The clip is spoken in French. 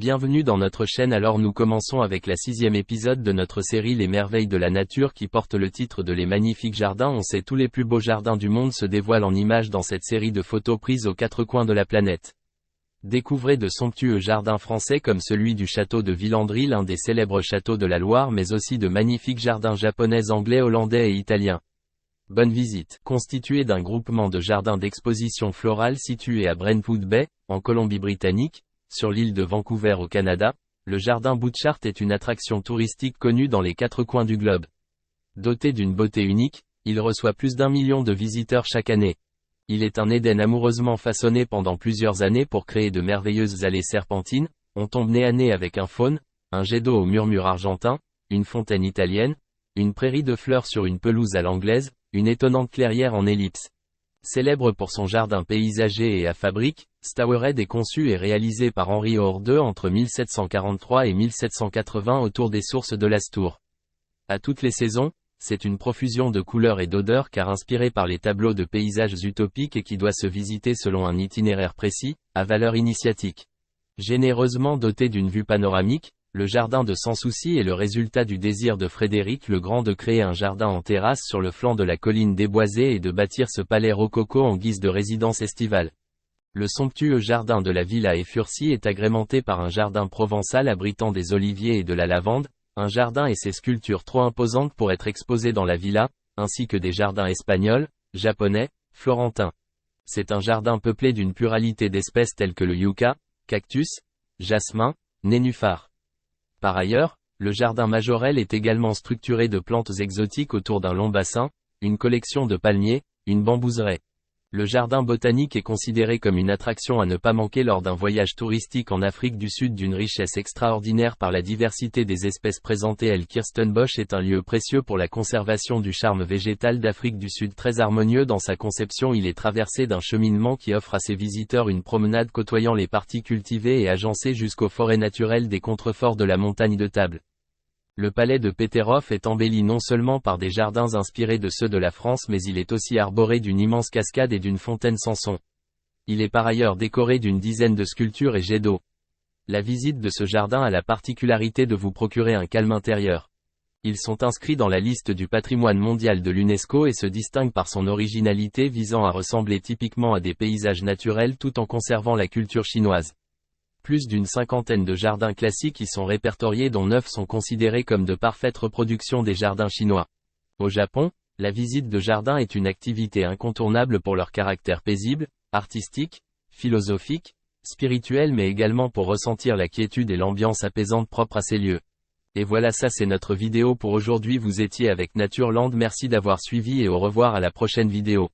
Bienvenue dans notre chaîne. Alors nous commençons avec la 6e épisode de notre série Les merveilles de la nature qui porte le titre de Les magnifiques jardins. On sait tous les plus beaux jardins du monde se dévoilent en images dans cette série de photos prises aux quatre coins de la planète. Découvrez de somptueux jardins français comme celui du château de Villandry, l'un des célèbres châteaux de la Loire, mais aussi de magnifiques jardins japonais, anglais, hollandais et italiens. Bonne visite. Constitué d'un groupement de jardins d'exposition florale situé à Brentwood Bay, en Colombie-Britannique, sur l'île de Vancouver au Canada, le jardin Butchart est une attraction touristique connue dans les quatre coins du globe. Doté d'une beauté unique, il reçoit plus d'1 million de visiteurs chaque année. Il est un Éden amoureusement façonné pendant plusieurs années pour créer de merveilleuses allées serpentines. On tombe nez à nez avec un faune, un jet d'eau au murmure argentin, une fontaine italienne, une prairie de fleurs sur une pelouse à l'anglaise, une étonnante clairière en ellipse. Célèbre pour son jardin paysager et à fabrique, Stourhead est conçu et réalisé par Henry Hoare II entre 1743 et 1780 autour des sources de l'Astour. À toutes les saisons, c'est une profusion de couleurs et d'odeurs car inspiré par les tableaux de paysages utopiques et qui doit se visiter selon un itinéraire précis, à valeur initiatique. Généreusement doté d'une vue panoramique, le jardin de Sans Souci est le résultat du désir de Frédéric le Grand de créer un jardin en terrasse sur le flanc de la colline déboisée et de bâtir ce palais rococo en guise de résidence estivale. Le somptueux jardin de la Villa Efurci est agrémenté par un jardin provençal abritant des oliviers et de la lavande, un jardin et ses sculptures trop imposantes pour être exposées dans la villa, ainsi que des jardins espagnols, japonais, florentins. C'est un jardin peuplé d'une pluralité d'espèces telles que le yucca, cactus, jasmin, nénuphar. Par ailleurs, le jardin Majorelle est également structuré de plantes exotiques autour d'un long bassin, une collection de palmiers, une bambouseraie. Le jardin botanique est considéré comme une attraction à ne pas manquer lors d'un voyage touristique en Afrique du Sud d'une richesse extraordinaire par la diversité des espèces présentées. El Kirstenbosch est un lieu précieux pour la conservation du charme végétal d'Afrique du Sud. Très harmonieux dans sa conception, il est traversé d'un cheminement qui offre à ses visiteurs une promenade côtoyant les parties cultivées et agencées jusqu'aux forêts naturelles des contreforts de la montagne de Table. Le palais de Peterhof est embelli non seulement par des jardins inspirés de ceux de la France mais il est aussi arboré d'une immense cascade et d'une fontaine sans son. Il est par ailleurs décoré d'une dizaine de sculptures et jets d'eau. La visite de ce jardin a la particularité de vous procurer un calme intérieur. Ils sont inscrits dans la liste du patrimoine mondial de l'UNESCO et se distinguent par son originalité visant à ressembler typiquement à des paysages naturels tout en conservant la culture chinoise. Plus d'une cinquantaine de jardins classiques y sont répertoriés dont 9 sont considérés comme de parfaites reproductions des jardins chinois. Au Japon, la visite de jardin est une activité incontournable pour leur caractère paisible, artistique, philosophique, spirituel mais également pour ressentir la quiétude et l'ambiance apaisante propre à ces lieux. Et voilà, ça c'est notre vidéo pour aujourd'hui. Vous étiez avec Natureland, merci d'avoir suivi et au revoir à la prochaine vidéo.